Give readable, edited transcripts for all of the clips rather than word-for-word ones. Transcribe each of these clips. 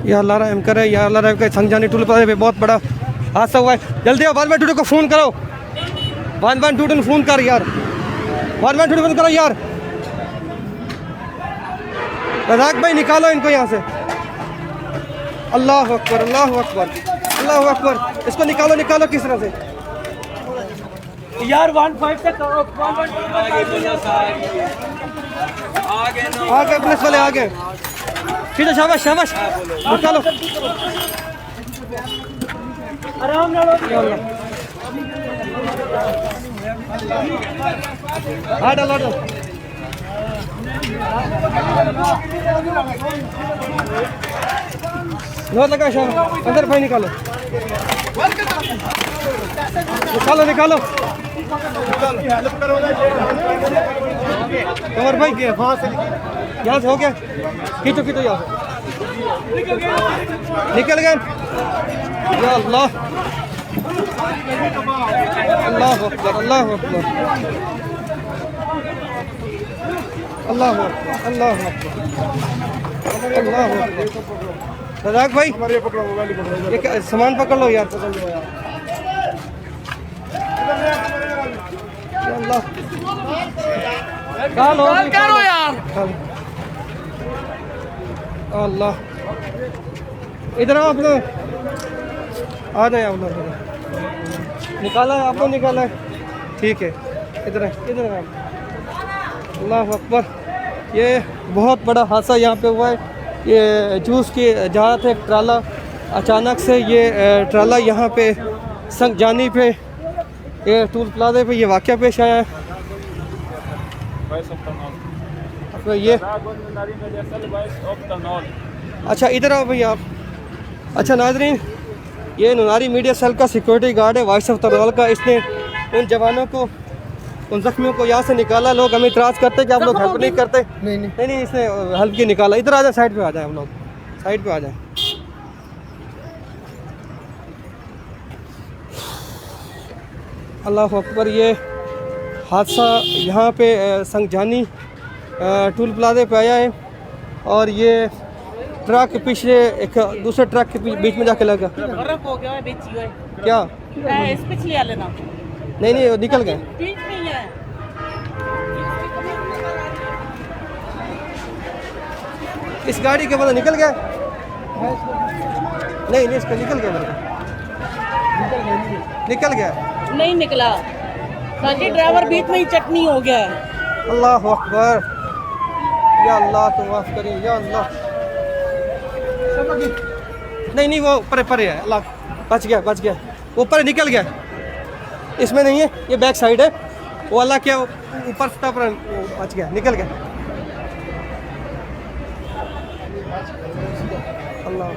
या अल्लाह रहम करे, या अल्लाह रहम करे। संगजानी टूल प्लाजा पे बहुत बड़ा हादसा हुआ है। जल्दी आओ, 112 को फ़ोन करो, 112 फ़ोन कर यार, 112 फ़ोन करो यार। रज़ाक भाई निकालो इनको यहाँ से। अल्लाह अकबर, अल्लाह अकबर, अल्लाह अकबर। इसको निकालो, निकालो किस तरह से यार 15 तक आगे पुलिस वाले आगे। ठीक है, शाबाश शाबाश, निकालो। आराम नाल हाँ डालो डालो। जोर लगा शाबाश, अंदर भाई निकालो, निकालो निकालो। कमर भाई यहाँ से हो गया, खींचो खींचो यहाँ से। निकल गए। या अल्लाह, अल्लाह अकबर, अल्लाह अकबर, अल्लाह अकबर, अल्लाह अकबर, अल्लाह अकबर। रज़ाक भाई ये सामान पकड़ लो यार, पकड़ लो यार। अल्लाह करो यार। अल्लाह इधर आओ आप लोग, आ जाए आप लोग। निकाला है आप लोग, निकाला है, ठीक है। इधर है, इधर है। अल्लाह अकबर। ये बहुत बड़ा हादसा यहाँ पे हुआ है। ये जूस की जहाँ थे ट्राला, अचानक से ये ट्राला यहाँ पे संगजानी पे, ये टूल प्लाजा पे ये वाक़या पेश आया है। तो ये अच्छा इधर आओ भाई आप। अच्छा नाज़रीन, ये नुनारी मीडिया सेल का सिक्योरिटी गार्ड है, वॉइस ऑफ तनौल का। इसने उन जवानों को, उन जख्मियों को यहाँ से निकाला। लोग हमें इतराज़ करते कि आप लोग हेल्प नहीं करते। नहीं नहीं नहीं नहीं, इसने हेल्प की, निकाला। इधर आ जाए, साइड पे आ जाए हम लोग, साइड पे आ जाए। अल्लाह अकबर। ये हादसा यहाँ पे संगजानी टूल प्लाजे पे आया है और ये ट्रक के पीछे एक दूसरे ट्रक के बीच में जाके लगा। हो गया बीच में क्या? इस पिछले वाले ना, नहीं नहीं, वो निकल गए बीच में ही है। इस गाड़ी के मतलब निकल गया। नहीं नहीं, इसका निकल गया, निकल गया। नहीं निकला, साथी ड्राइवर बीच में ही चटनी हो गया है। अल्लाह अकबर। या अल्लाह तो माफ़ करिए, या अल्लाह। नहीं नहीं, वो परे परे है। अल्लाह, बच गया, बच गया, वो ऊपर निकल गया। इसमें नहीं है, ये बैक साइड है। वो अल्लाह क्या, ऊपर पर बच गया, निकल गया। अल्लाह,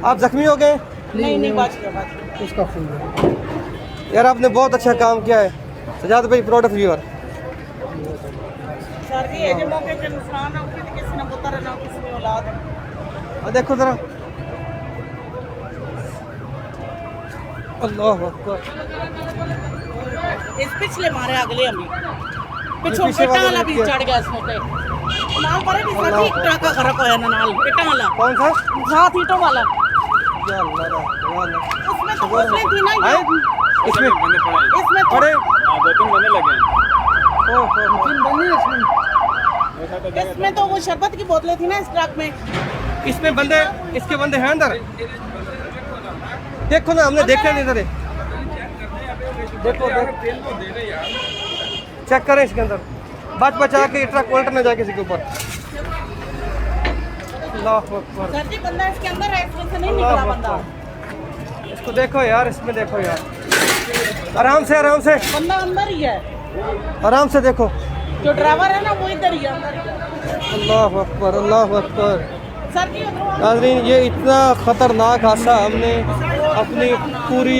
आप जख्मी हो गए? नहीं नहीं, बच गया, उसका फोन यार, आपने बहुत अच्छा काम किया है। सजाद भाई, प्राउड ऑफ यू। सर जी ये जो मौके पे नुकसान है, उसकी किसी ने पुत्र ना किसी ने औलाद है। देखो जरा। अल्लाह अकबर। इस पिछले मारे अगले हम पिछो पेटा वाला भी चढ़ गया इसमें पे नाल पर भी सर जी ट्रक का खराब होया ना नाल पेटा वाला। कौन सा? साथ ईंटों वाला। या अल्लाह, या अल्लाह। उसमें तो उसने थी ना ये, इसमें इसमें पड़े 2-3 बंदे लगे हैं। इसमें तो वो शरबत की बोतलें थी ना इस ट्रक में। इसमें बंदे, इसके बंदे हैं अंदर। देखो ना, हमने देखा नहीं इधर। देखो चेक करें इसके अंदर, बच बचा के ट्रक उल्ट ना जाए किसी के ऊपर। अल्लाह अकबर। सर जी बंदा इसके अंदर है, इसमें से नहीं निकला बंदा। इसको देखो यार, इसमें देखो यार, आराम से, आराम से, बंदा अंदर ही है। आराम से देखो। जो ड्राइवर है ना वो इधर ही है, अंदर ही है। अल्लाह अकबर, अल्लाह अकबर। सर जी उधर नाज़रीन, ये इतना ख़तरनाक हादसा हमने अपनी पूरी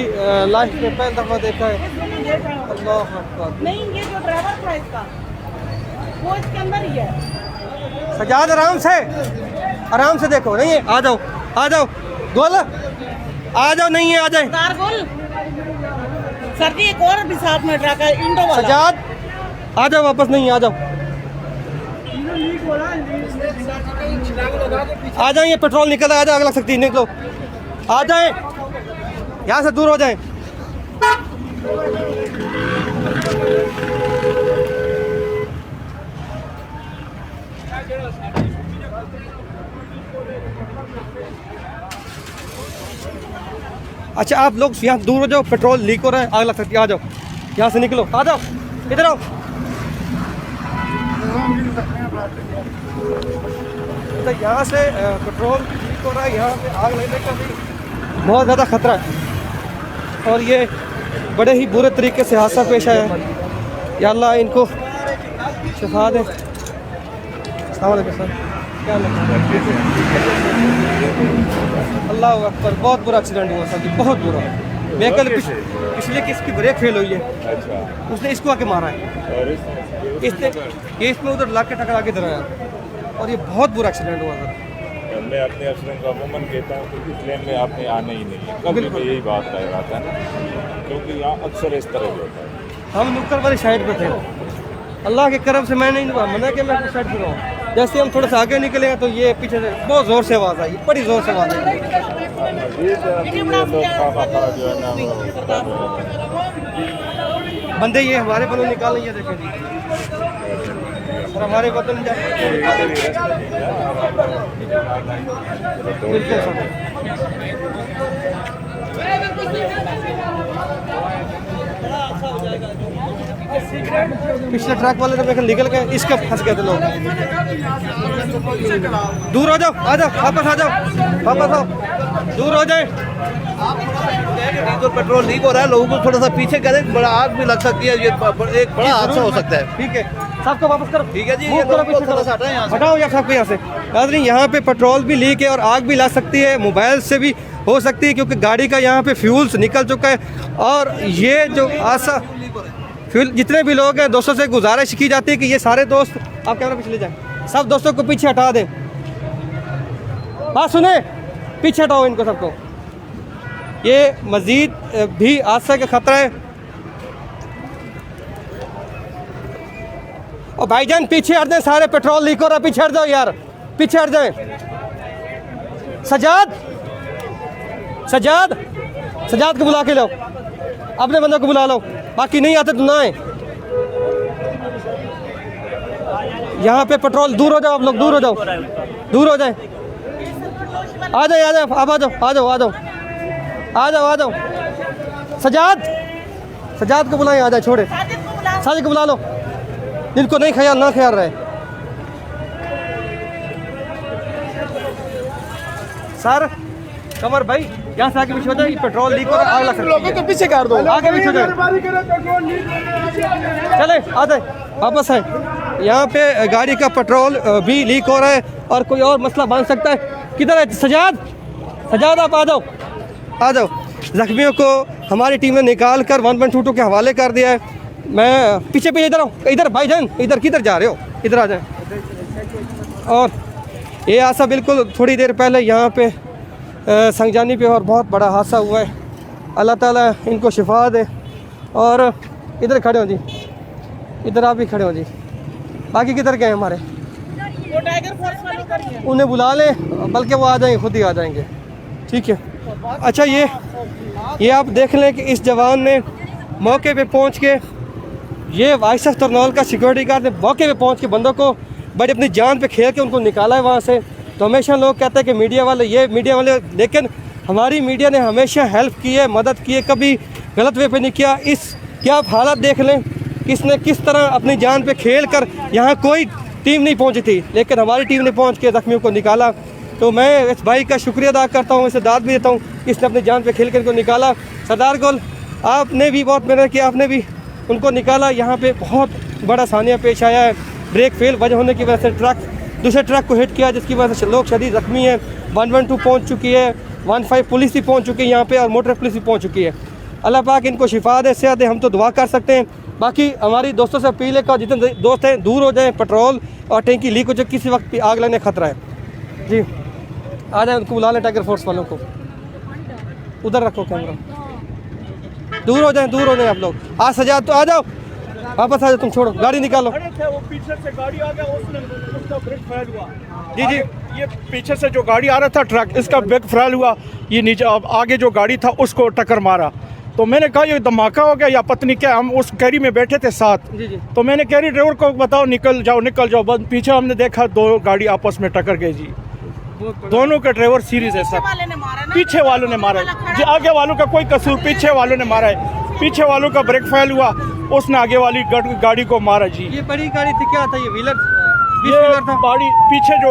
लाइफ में पहली दफ़ा देखा है। अल्लाह अकबर। नहीं, ये जो ड्राइवर था इसका वो इसके अंदर ही है। सजाद आराम से, आराम से देखो। नहीं है, आ जाओ, आ जाओ गोल, आ जाओ। नहीं है, आ जाए सरदार गोल। सर जी एक और भी साथ में ट्रक है इंडो वाला। सजाद आ जाओ वापस। नहीं, आ जाओ। आ जाए, ये पेट्रोल निकल आ जाए, आग लग सकती है, निकलो आ जाए, यहाँ से दूर हो जाए। अच्छा आप लोग यहाँ दूर हो जाओ, पेट्रोल लीक हो रहा है, आग लग सकती है, आ जाओ यहाँ से निकलो, आ जाओ इधर आओ। तो यहाँ से पेट्रोल लीक हो रहा है, यहाँ पे आग लगने का भी बहुत ज़्यादा खतरा है और ये बड़े ही बुरे तरीके से हादसा पेश आया है। या अल्लाह इनको शिफा दे। अस्सलाम वालेकुम सर, क्या अल्लाह अकबर, बहुत बुरा एक्सीडेंट हुआ सर जी, बहुत बुरा। व्हीकल पिछले किसकी ब्रेक फेल हुई है, उसने इसको आके मारा है, इसमें उधर ला के टकरा के इधर आया और ये बहुत बुरा एक्सीडेंट हुआ सर। मैं अपने अफसरों को अमूमन कहता हूँ कि इस लेन में आपने आना ही नहीं है, कभी भी यही बात कह रहा था ना, क्योंकि यहाँ अक्सर इस तरह होता है। हम नुक्कड़ वाली साइड पे थे, अल्लाह के करम से मैं नहीं मना कि मैं साइड पे रहूँ। जैसे हम थोड़ा सा आगे निकले हैं तो ये पीछे से बहुत ज़ोर से आवाज़ आई, बड़ी ज़ोर से आवाज़ आई। बंदे ये हमारे बंदे निकाल रही है, देखें जी सर, हमारे बंदे बिल्कुल सर। पिछले ट्रक वाले तो लेकिन निकल गए, इसका फंस गए थे लोग। दूर हो जाओ, आ जाओ, वापस आ जाओ, वापस आओ, दूर हो जाए। डीजल पेट्रोल लीक हो रहा है, लोगों को थोड़ा सा पीछे करें, बड़ा आग भी लग सकती है, ये एक बड़ा हादसा हो सकता है। ठीक है, सबको वापस करो, ठीक है जी, मूव ये करो, पीछे थोड़ा सा हटाएं यहाँ से। हटाओ यार सबको यहाँ से। नाज़रीन यहाँ पे पेट्रोल भी लीक है और आग भी लग सकती है, मोबाइल से भी हो सकती है क्योंकि गाड़ी का यहाँ पे फ्यूल्स निकल चुका है। और ये जो आशा फ्यूल, जितने भी लोग हैं दोस्तों से गुजारिश की जाती है कि ये सारे दोस्त, आप कैमरा पीछे ले जाएं, सब दोस्तों को पीछे हटा दें। बात सुने, पीछे हटाओ इनको सबको, ये मज़ीद भी हादसा का खतरा है। और भाईजान पीछे हट जाए, सारे पेट्रोल लीक हो रहा है, पीछे हट जाओ यार, पीछे हट जाए। सजाद, सजाद, सजाद को बुला के लो, अपने बंदों को बुला लो, बाकी नहीं आते तो ना आए। यहाँ पे पेट्रोल, दूर हो जाओ आप लोग, दूर हो जाओ, दूर हो जाए। आ जाए, आ जाओ, अब आ जाओ, आ जाओ, आ जाओ, आ जाओ, आ जाओ। सजाद, सजाद को बुलाएं, आ जाए, छोड़े, साजिद को बुला लो, जिनको नहीं ख्याल ना ख्याल रहे। सर कमर भाई यहाँ से आगे पीछे हो जाए, पेट्रोल लीक हो रहा है, आग लग सकती है। लोगों को पीछे कर दो, आगे पीछे हो जाए, चले आ जाए, वापस आए। यहाँ पे गाड़ी का पेट्रोल भी लीक हो रहा है और कोई और मसला बन सकता है। किधर है सजाद, सजाद आप आ जाओ, आ जाओ। जख्मियों को हमारी टीम ने निकाल कर 1.22 के हवाले कर दिया है। मैं पीछे पीछे इधर आओ, इधर भाईजान, इधर किधर जा रहे हो, इधर आ जाए। और ये हादसा बिल्कुल थोड़ी देर पहले यहाँ पे संगजानी पे और बहुत बड़ा हादसा हुआ है। अल्लाह ताला इनको शिफा दे। और इधर खड़े हो जी, इधर आप भी खड़े हो जी, बाकी किधर गए हमारे, वो टाइगर फोर्स वाले करिए, उन्हें बुला लें, बल्कि वो आ जाएंगे, खुद ही आ जाएंगे, ठीक है। अच्छा ये आप देख लें कि इस जवान ने मौके पे पहुंच के, ये वाइस तरनौल का सिक्योरिटी गार्ड ने मौके पे पहुंच के बंदों को बड़ी अपनी जान पे खेल के उनको निकाला है वहाँ से। तो हमेशा लोग कहते हैं कि मीडिया वाले, ये मीडिया वाले, लेकिन हमारी मीडिया ने हमेशा हेल्प की है, मदद की है, कभी गलत वे पे नहीं किया। इस क्या आप हालात देख लें, किसने किस तरह अपनी जान पे खेल कर, यहाँ कोई टीम नहीं पहुँची थी लेकिन हमारी टीम ने पहुँच के ज़ख्मियों को निकाला। तो मैं इस भाई का शुक्रिया अदा करता हूँ, इसे दाद भी देता हूँ, इसने अपनी जान पे खेल कर इनको निकाला। सरदार गोल आपने भी बहुत मेहनत की, आपने भी उनको निकाला। यहाँ पे बहुत बड़ा सानिया पेश आया है, ब्रेक फेल वजह होने की वजह से ट्रक दूसरे ट्रक को हिट किया, जिसकी वजह से लोग शदीद ज़ख्मी हैं। 112 पहुँच चुकी है, 15 पुलिस भी पहुँच चुकी है यहाँ पे और मोटर पुलिस भी पहुँच चुकी है। अल्लाह पाक इनको शिफा दे, सेहत दे, हम तो दुआ कर सकते हैं। बाकी हमारी दोस्तों से अपील है कि जितने दोस्त हैं दूर हो जाएँ, पेट्रोल और टैंकी लीक हो जाए, किसी वक्त भी आग लगने खतरा है जी। आ जाए, उनको बुला लें टाइगर फोर्स वालों को, उधर रखो कैमरा, दूर हो जाए, दूर हो जाए आप लोग। आज सजाद तो आ जाओ, वापस आ जाओ, तुम छोड़ो, गाड़ी निकालो। खड़े थे, वो पीछे से गाड़ी आ गया, उसने उसका ब्रेक फेल हुआ। जी जी, ये पीछे से जो गाड़ी आ रहा था ट्रक, इसका ब्रेक फेल हुआ, ये नीचे अब आगे जो गाड़ी था उसको टक्कर मारा। तो मैंने कहा ये धमाका हो गया या पत्नी क्या, हम उस कैरी में बैठे थे साथ। जी जी, तो मैंने कैरी ड्राइवर को बताओ निकल जाओ, बस पीछे हमने देखा 2 गाड़ी आपस में टक्कर गई जी। दोनों के ड्राइवर सीरीज है पीछे सर, वाले ने मारा ना, पीछे वालों ने मारा है जी, आगे वालों का कोई कसूर, पीछे वालों ने मारा है। पीछे वालों का ब्रेक फेल हुआ, उसने आगे वाली गाड़ी को मारा जी। ये बड़ी गाड़ी थी, क्या था ये, व्हीलर, 20 ये व्हीलर था, गाड़ी पीछे जो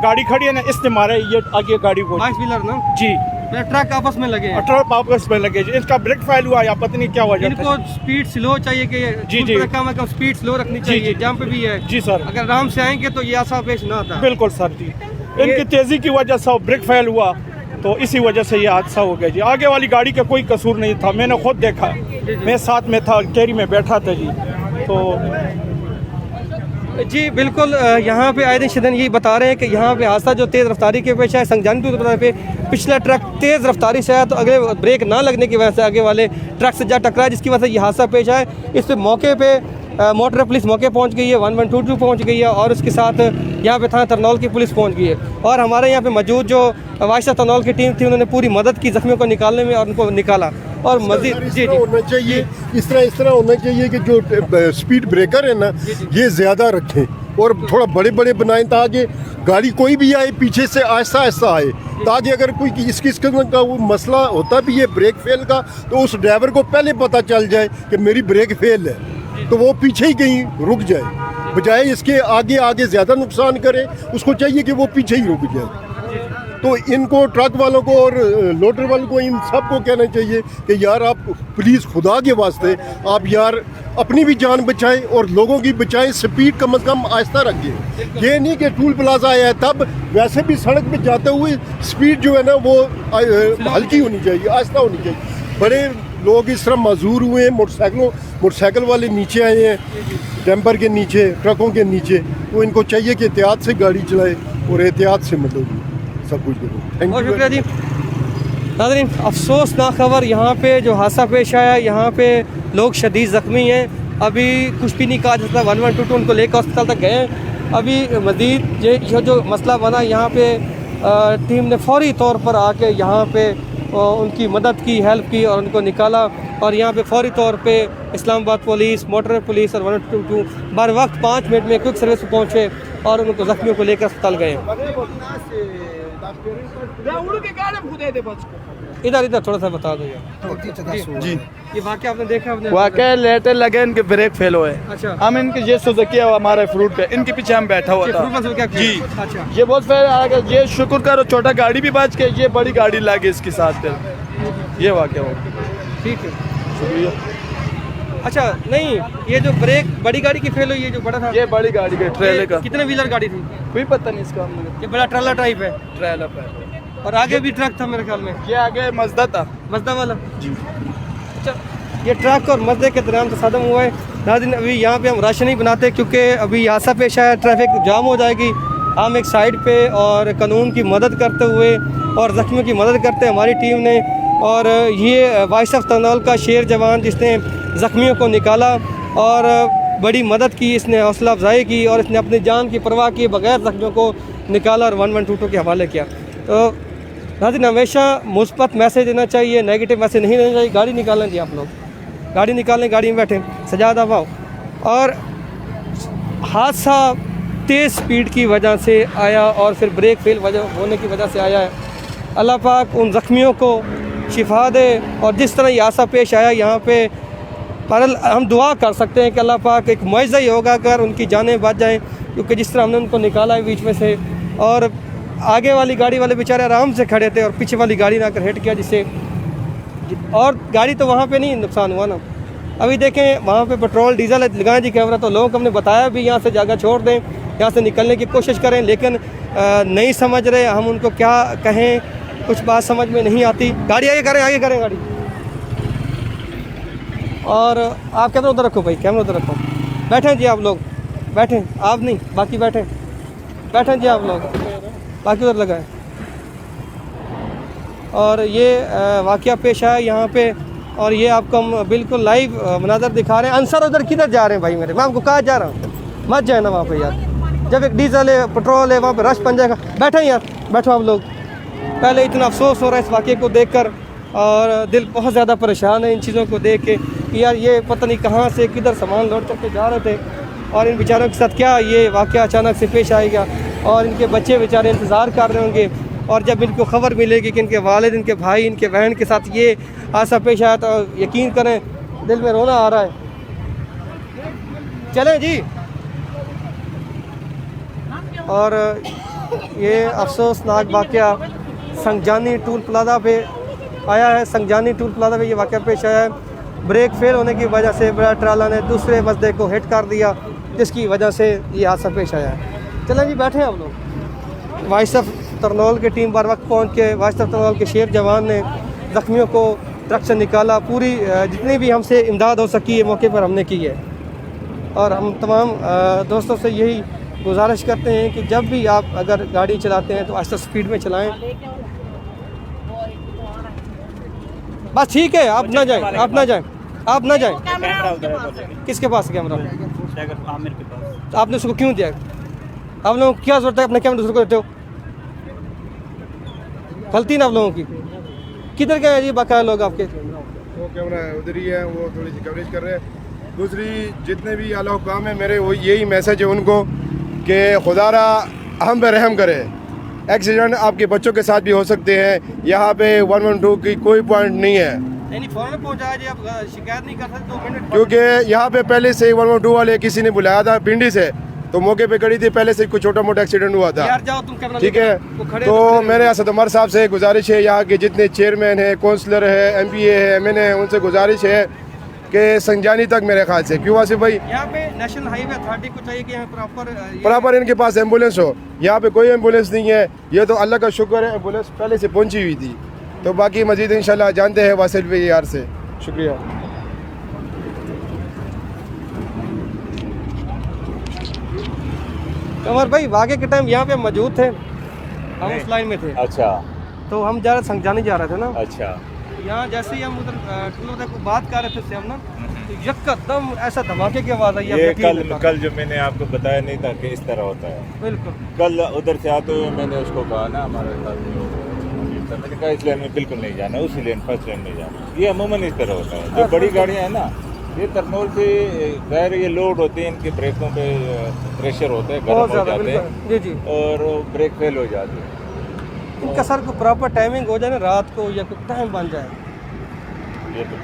गाड़ी खड़ी है ना, इसने मारा है ये आगे गाड़ी को 22 व्हीलर ना, जी। ट्रक आपस में लगे हैं। ट्रक आपस में लगे जी, इसका ब्रेक फेल हुआ या पता नहीं क्या वजह इनको था। स्पीड स्लो चाहिए कि जी, जी। कम स्पीड स्लो रखनी चाहिए, जी। जंप भी है जी सर, अगर आराम से आएंगे तो ये ऐसा पेश ना आता। बिल्कुल सर जी, इनकी तेजी की वजह से ब्रेक फेल हुआ, तो इसी वजह से ये हादसा हो गया जी। आगे वाली गाड़ी का कोई कसूर नहीं था, मैंने खुद देखा, मैं साथ में था, कैरी में बैठा था जी। तो जी बिल्कुल, यहाँ पे आए दिन शिदन यही बता रहे हैं कि यहाँ पे हादसा जो तेज़ रफ्तारी के पेश है, संगजानी टू पे पिछला ट्रक तेज़ रफ्तारी से आया, तो अगले ब्रेक ना लगने की वजह से आगे वाले ट्रक से जा टकराया, जिसकी वजह से ये हादसा पेश आया। इस पे मौके पे मोटर पुलिस मौके पहुंच गई है, 1122 पहुंच गई है, और उसके साथ यहाँ पे थाना तरनौल की पुलिस पहुंच गई है। और हमारे यहाँ पे मौजूद जो वाइस तरनौल की टीम थी, उन्होंने पूरी मदद की जख्मियों को निकालने में, और उनको निकाला। और मजीद जी जी होना चाहिए, इस तरह होना चाहिए कि जो स्पीड ब्रेकर है ना, ये ज़्यादा रखें और थोड़ा बड़े बड़े बनाएं, ताकि गाड़ी कोई भी आए पीछे से आहिस्ता आहिस्ता आए, ताकि अगर कोई इस किस्म का वो मसला होता भी है ब्रेक फेल का, तो उस ड्राइवर को पहले पता चल जाए कि मेरी ब्रेक फेल है, तो वो पीछे ही कहीं रुक जाए, बजाय इसके आगे आगे ज़्यादा नुकसान करे। उसको चाहिए कि वो पीछे ही रुक जाए। तो इनको, ट्रक वालों को और लोडर वालों को, इन सब को कहना चाहिए कि यार आप प्लीज़ खुदा के वास्ते आप यार अपनी भी जान बचाएं और लोगों की बचाएं, स्पीड कम से कम आहिस्ता रखें। ये नहीं कि टूल प्लाजा आया है तब, वैसे भी सड़क पे जाते हुए स्पीड जो है ना वो हल्की होनी चाहिए, आहिस्ता होनी चाहिए। बड़े लोग इस तरह मजबूर हुए हैं, मोटरसाइकिल वाले नीचे आए हैं, डैम्पर के नीचे, ट्रकों के नीचे, तो इनको चाहिए कि एहतियात से गाड़ी चलाए और एहतियात से मतलब सब कुछ करो। थैंक बहुत यू। शुक्रिया जी। नाज़रीन, अफसोसनाक खबर, यहाँ पे जो हादसा पेश आया, यहाँ पे लोग शदीद ज़ख्मी हैं। अभी कुछ भी नहीं कहा जा सकता, 1122 उनको लेकर अस्पताल तक गए। अभी मज़ीद ये जो मसला बना, यहाँ पे टीम ने फौरी तौर पर आके यहाँ पे उनकी मदद की, हेल्प की और उनको निकाला। और यहाँ पे फौरी तौर पे इस्लामाबाद पुलिस, मोटर पुलिस और 1122 बर वक्त 5 मिनट में क्विक सर्विस पहुँचे और उनको ज़ख्मियों को लेकर अस्पताल गए। इधर थोड़ा सा बता दो यार। जी, ये वाक़या आपने देखा? आपने वाकई लेटर लगे, इनके ब्रेक फेल हुए। अच्छा। हम इनके ये सुजुकी है हमारे फ्रूट पे, इनके पीछे हम बैठा हुआ ये था फ्रूट बस में क्या किया? जी। अच्छा। ये बहुत फेल आ गया, ये शुक्र करो छोटा गाड़ी भी बच के, ये बड़ी गाड़ी लगी इसके साथ, फिर ये वाकया हो। ठीक है, शुक्रिया। अच्छा नहीं, ये जो ब्रेक बड़ी गाड़ी की फेल हुई, ये जो बड़ा था, ये बड़ी गाड़ी के ट्रेलर ये का कितने व्हीलर गाड़ी थी? कोई पता नहीं इसका, हमने ये बड़ा ट्रेलर टाइप है, ट्रेलर पे, और आगे भी ट्रक था मेरे ख्याल में, ये आगे मजदा था मजदा वाला जी। अच्छा, ये ट्रक और मजदे के दरमियान तसादम हुआ है। नाज़रीन, अभी यहाँ पे हम राशन नहीं बनाते क्योंकि अभी हादसा पेश आया, ट्रैफिक जाम हो जाएगी। हम एक साइड पे और कानून की मदद करते हुए और ज़ख्मियों की मदद करते हमारी टीम ने, और ये वाइस ऑफ तरनौल का शेर जवान जिसने ज़ख्मियों को निकाला और बड़ी मदद की, इसने हौसला अफजाई की और इसने अपनी जान की परवाह किए बगैर ज़ख्मियों को निकाला और 1122 के हवाले किया। तो नाज़रीन, हमेशा मुस्बत मैसेज देना चाहिए, नेगेटिव मैसेज नहीं देना चाहिए। गाड़ी निकालें जी, आप लोग गाड़ी निकालें, गाड़ी में बैठें, सजाद आवाओ। और हादसा तेज़ स्पीड की वजह से आया और फिर ब्रेक फेल होने की वजह से आया है। अल्लाह पाक उन ज़ख्मियों को शिफा दे, और जिस तरह ये हादसा पेश आया यहाँ पे, पर हम दुआ कर सकते हैं कि अल्लाह पाक एक मुआज़ा ही होगा अगर उनकी जानें बच जाएँ, क्योंकि जिस तरह हमने उनको निकाला है बीच में से, और आगे वाली गाड़ी वाले बेचारे आराम से खड़े थे और पीछे वाली गाड़ी ने आकर हिट किया, जिससे, और गाड़ी तो वहाँ पे नहीं नुकसान हुआ ना। अभी देखें वहाँ पे पेट्रोल डीजल लगाएं जी कैमरा, तो लोगों को हमने बताया भी यहाँ से जगह छोड़ दें, यहाँ से निकलने की कोशिश करें, लेकिन नहीं समझ रहे। हम उनको क्या कहें, कुछ बात समझ में नहीं आती। गाड़ी आगे करें गाड़ी। और आप कैमरा उधर रखो भाई, कैमरा उधर रखो। बैठें जी आप लोग, बैठें, आप नहीं बाकी बैठें जी आप लोग, बाकी उधर लगाएं। और ये वाक़या पेश आया यहाँ पे और ये आपको हम बिल्कुल लाइव मनाजर दिखा रहे हैं। अंसर उधर किधर जा रहे हैं भाई मेरे, मैं आपको कहा जा रहा हूँ मत जाए ना वहाँ पे यार, जब एक डीजल है पेट्रोल है वहाँ पे रश बन जाएगा। बैठे यार, बैठो आप लोग। पहले इतना अफसोस हो रहा है इस वाक़े को देखकर और दिल बहुत ज़्यादा परेशान है इन चीज़ों को देख के कि यार ये पता नहीं कहाँ से किधर सामान लौट करके जा रहे थे और इन बेचारों के साथ क्या ये वाक़या अचानक से पेश आएगा और इनके बच्चे बेचारे इंतज़ार कर रहे होंगे और जब इनको खबर मिलेगी कि इनके वालिद, इनके भाई, इनके बहन के साथ ये हादसा पेश आया तो यकीन करें दिल में रोना आ रहा है। चलें जी। और ये अफसोसनाक वाक़या संगजानी टूल प्लाजा पे आया है। संगजानी टूल प्लाजा पे ये वाक़या पेश आया है। ब्रेक फेल होने की वजह से बड़ा ट्राला ने दूसरे मसले को हिट कर दिया जिसकी वजह से ये हादसा पेश आया है। चलें जी, बैठे हैं हम लोग। वाइस ऑफ तरनौल की टीम बर वक्त पहुँच के वाइस ऑफ तरनौल के शेर जवान ने ज़ख्मियों को ट्रक से निकाला। पूरी जितनी भी हमसे इमदाद हो सकी है मौके पर हमने की है और हम तमाम दोस्तों से यही गुजारिश करते हैं कि जब भी आप अगर गाड़ी चलाते हैं तो आहिस्ता स्पीड में चलाएं। बस ठीक है, आप ना जाएं, आप ना जाएं, आप ना जाएं। किसके पास कैमरा? आमिर के पास। तो आपने उसको क्यों दिया? आप लोगों को क्या जरूरत है अपने कैमरा दूसरे को देते हो? गलती ना आप लोगों की। किधर गए जी बाकाया लोग आपके? वो कैमरा है उधर ही है, वो थोड़ी सी कवरेज कर रहे हैं। दूसरी जितने भी आला हुकाम है मेरे वो यही मैसेज है उनको कि खुदारा हम पे रहम करे। एक्सीडेंट आपके बच्चों के साथ भी हो सकते हैं। यहाँ पे 112 की कोई पॉइंट नहीं है नहीं फौरन पहुंचाया जी, आप शिकायत नहीं कर सकते 2 मिनट क्योंकि यहाँ पे पहले से ही 112 वाले किसी ने बुलाया था पिंडी से, तो मौके पे खड़ी थी, पहले से कुछ छोटा मोटा एक्सीडेंट हुआ था। यार जाओ तुम कैमरा ठीक है, तो मेरे असद उमर साहब से गुजारिश है, यहाँ के जितने चेयरमैन है, काउंसलर है, MPA है, MNA है, उनसे गुजारिश है कि संजानी तक मेरे ख्याल से क्यों वासिफ भाई यहाँ पे नेशनल हाईवे अथॉरिटी को चाहिए कि यहाँ प्रॉपर इनके पास एम्बुलेंस हो। यहाँ पे कोई एम्बुलेंस नहीं है। ये तो अल्लाह का शुक्र है एम्बुलेंस पहले से पहुँची हुई थी। तो बाकी मजीद इंशाल्लाह जानते हैं वासिफ भाई यार से। शुक्रिया। कमर भाई वाक़े के टाइम यहाँ पे मौजूद थे, हम उस लाइन में थे। अच्छा तो हम जा रहे संगजानी जा रहे थे ना। अच्छा। यहाँ जैसे ही हम उधर टूलों को बात कर रहे थे उससे हम ना तो यकदम ऐसा धमाके की आवाज़ आई। ये कल जो मैंने आपको बताया नहीं था कि इस तरह होता है। बिल्कुल। कल उधर से आते हुए मैंने उसको कहा ना हमारे साथ मैंने कहा इस लेन में बिल्कुल नहीं जाना, उसी लेन फर्स्ट लेन में जाना। ये अमूमन इस तरह होता है। जो बड़ी गाड़ियाँ हैं ना ये तरनौल से गैर ये लोड होते हैं, इनके ब्रेकों पे प्रेशर होता है, गर्म हो जाते हैं जी जी और ब्रेक फेल हो जाते हैं। इनका सर को प्रॉपर टाइमिंग हो जाए ना, रात को या कुछ टाइम बन जाए ये तो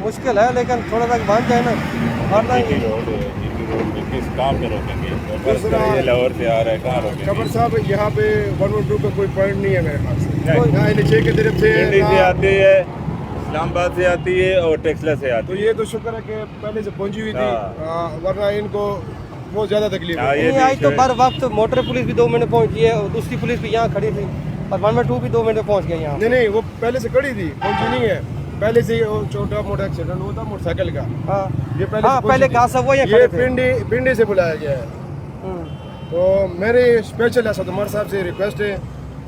मुश्किल है, लेकिन थोड़ा तक बन जाए ना। वरना GT रोड में किस काम पे रोकेंगे? ये लाहौर से आ रहा है, कहाँ रोकेंगे? खबर साहब यहाँ पे 112 का कोई पॉइंट नहीं है मेरे ख्याल से। यहाँ NH की तरफ से दिल्ली से आती है, इस्लामाबाद से आती है और टेक्सला से आती तो ये तो शुक्र है कि पहले से पहुंची हुई थी, वरना इनको बहुत ज़्यादा तकलीफ है। नहीं आई तो बर वक्त मोटर पुलिस भी 2 मिनट पहुंची है और दूसरी पुलिस भी यहाँ खड़ी थी और 112 भी 2 मिनट में पहुंच गए यहाँ। नहीं वो पहले से खड़ी थी, पहुंची नहीं है। पहले से वो छोटा मोटा एक्सीडेंट हुआ था मोटरसाइकिल का। हाँ ये पहले कहा सब वो ये पिंडी से बुलाया गया है। तो मेरे स्पेशल असद उमर साहब से रिक्वेस्ट है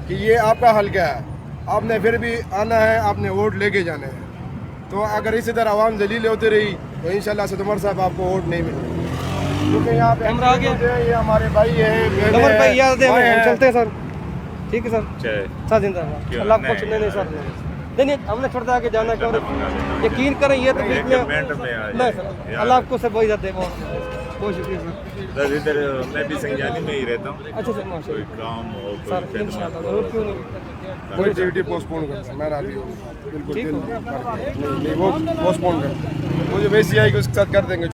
कि ये आपका हल क्या है, आपने फिर भी आना है, आपने वोट लेके जाने हैं। तो अगर इसी तरह आवाम जलील होती रही तो इंशाल्लाह असद उमर साहब आपको वोट नहीं मिलेंगे, क्योंकि यहाँ पे ये हमारे भाई है, चलते हैं सर। ठीक है सर, सर जिंदाबाद। अल्लाह आपको सुनने नहीं सर, नहीं हमने छोड़ आगे जाना क्यों? यकीन करें ये तो बीच में नहीं सर, अल्लाह आपको सब वही जाते हैं। बहुत शुक्रिया सर। इधर मैं भी संजानी में ही रहता हूँ। अच्छा सर, माशाल्लाह काम हो सर, इंशाल्लाह जरूर, क्यों नहीं। कोई एक्टिविटी पोस्टपोन कर मैं राजी हूँ बिल्कुल। नहीं वो पोस्टपोन कर, वो जो VCI को उसके साथ कर देंगे।